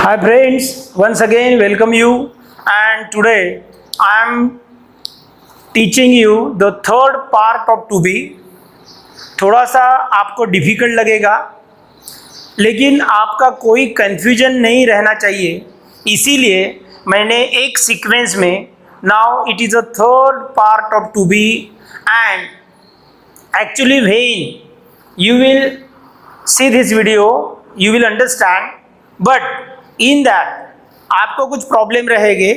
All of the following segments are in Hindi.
Hi friends, once again welcome you, and today I am teaching you the third part of to be. थोड़ा सा आपको डिफ़िकल्ट लगेगा, लेकिन आपका कोई कन्फ्यूजन नहीं रहना चाहिए, इसीलिए मैंने एक सीक्वेंस में now it is a third part of to be and actually when you will see this video you will understand, but in that आपको कुछ प्रॉब्लम रहेंगे,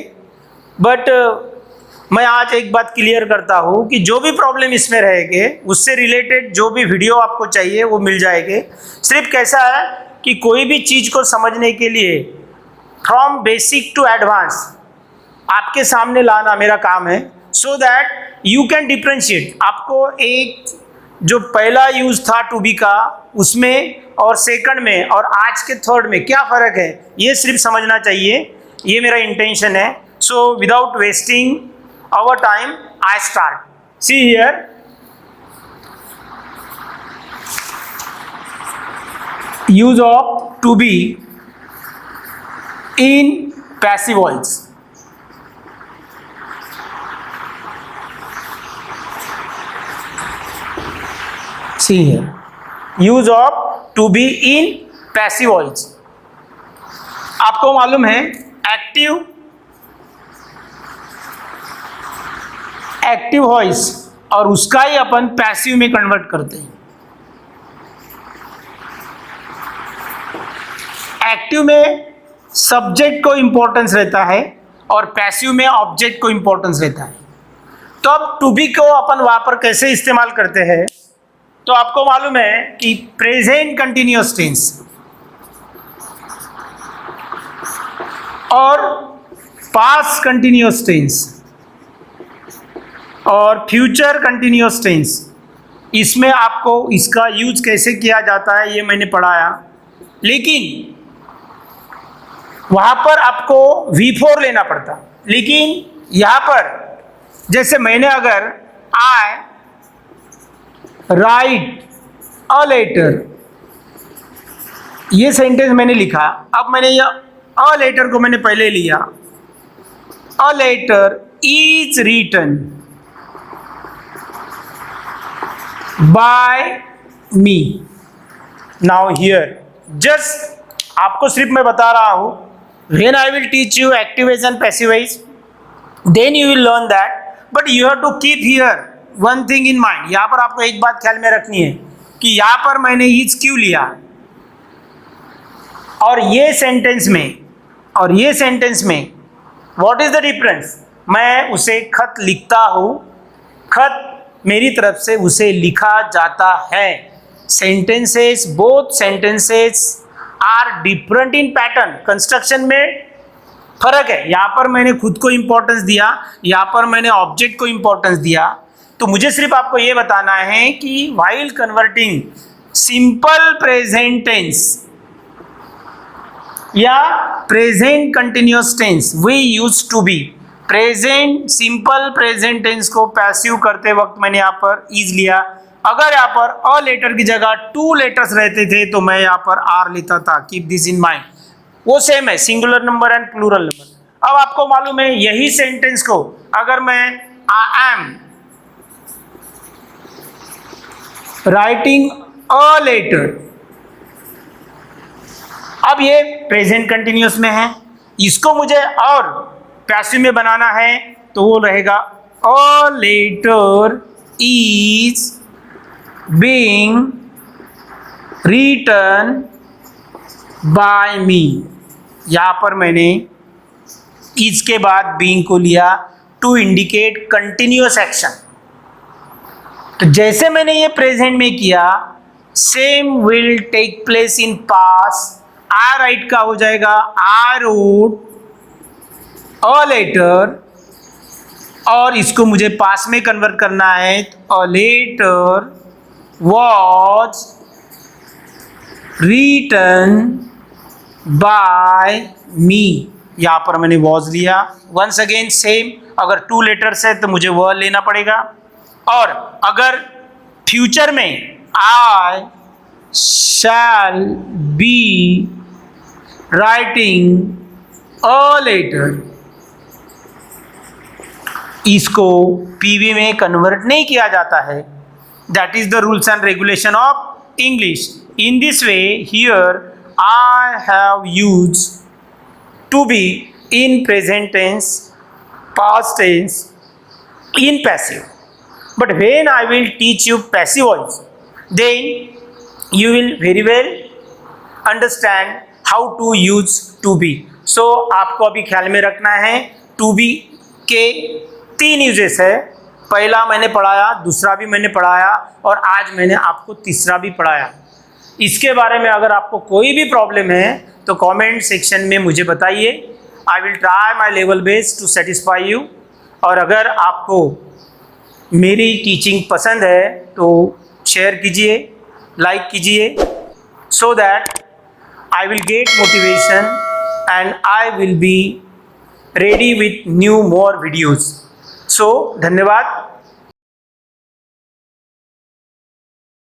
बट मैं आज एक बात क्लियर करता हूँ कि जो भी प्रॉब्लम इसमें रहेंगे उससे रिलेटेड जो भी वीडियो आपको चाहिए वो मिल जाएंगे। सिर्फ कैसा है कि कोई भी चीज़ को समझने के लिए फ्रॉम बेसिक टू एडवांस आपके सामने लाना मेरा काम है, so that you can differentiate. आपको एक जो पहला यूज था टू बी का उसमें और सेकंड में और आज के थर्ड में क्या फ़र्क है ये सिर्फ समझना चाहिए, ये मेरा इंटेंशन है। So without wasting our time I start. See here, use of to be in passive voice. See here, use of to be in passive voice। आपको मालूम है एक्टिव वॉइस और उसका ही अपन पैसिव में कन्वर्ट करते हैं। एक्टिव में सब्जेक्ट को इंपॉर्टेंस रहता है और पैसिव में ऑब्जेक्ट को इंपॉर्टेंस रहता है। तो अब टू बी को अपन वहां पर कैसे इस्तेमाल करते हैं, तो आपको मालूम है कि प्रेजेंट कंटिन्यूअस टेंस और पास्ट कंटिन्यूअस टेंस और फ्यूचर कंटिन्यूअस टेंस, इसमें आपको इसका यूज कैसे किया जाता है ये मैंने पढ़ाया, लेकिन वहाँ पर आपको V4 लेना पड़ता। लेकिन यहाँ पर जैसे मैंने अगर आई राइट अ लेटर ये सेंटेंस मैंने लिखा, अब मैंने ये अ लेटर को मैंने पहले लिया, a letter is written by me. Now here just आपको सिर्फ मैं बता रहा हूं, when I will teach you active voice and passive voice then you will learn that, but you have to keep here one thing in mind. यहाँ पर आपको एक बात ख्याल में रखनी है कि यहाँ पर मैंने इज क्यों लिया और ये सेंटेंस में व्हाट इज द डिफरेंस। मैं उसे खत लिखता हूँ, खत मेरी तरफ से उसे लिखा जाता है। Sentences, both sentences are different in pattern, construction में फर्क है। यहाँ पर मैंने खुद को इंपॉर्टेंस दिया, यहाँ पर मैंने ऑब्जेक्ट को इंपॉर्टेंस दिया। तो मुझे सिर्फ आपको ये बताना है कि while converting simple present tense या present continuous tense we use to be. Present simple present tense को पैसिव करते वक्त मैंने यहाँ पर इज लिया। अगर यहाँ पर अ लेटर की जगह टू लेटर्स रहते थे तो मैं यहाँ पर आर लेता था। कीप दिस इन माइंड, वो सेम है singular number and plural number. अब आपको मालूम है यही सेंटेंस को अगर मैं I am writing a letter, अब ये प्रेजेंट कंटिन्यूअस में है, इसको मुझे और पैसिव में बनाना है तो वो रहेगा a letter is being written by me. यहाँ पर मैंने इज के बाद बीइंग को लिया टू इंडिकेट कंटिन्यूअस एक्शन। तो जैसे मैंने ये प्रेजेंट में किया same will take place in past. I write का हो जाएगा आई रोट अ लेटर और इसको मुझे पास्ट में कन्वर्ट करना है, तो a letter was written by me. यहाँ पर मैंने वॉज लिया। वंस अगेन सेम, अगर टू लेटर्स है तो मुझे वह लेना पड़ेगा, और अगर फ्यूचर में I shall be writing a letter, इसको पीवी में कन्वर्ट नहीं किया जाता है. That is the rules and regulation of English. In this way here I have use to be in present tense, past tense, in passive. But when I will teach you passive voice, then you will very well understand how to use to be. So आपको अभी ख्याल में रखना है to be के 3 यूजेस है. पहला मैंने पढ़ाया, दूसरा भी मैंने पढ़ाया और आज मैंने आपको तीसरा भी पढ़ाया. इसके बारे में अगर आपको कोई भी प्रॉब्लम है तो कमेंट सेक्शन में मुझे बताइए. I will try my level best to satisfy you. और अगर आपको मेरी टीचिंग पसंद है तो शेयर कीजिए, लाइक कीजिए, so that I will get motivation and I will be ready with new more videos. So धन्यवाद.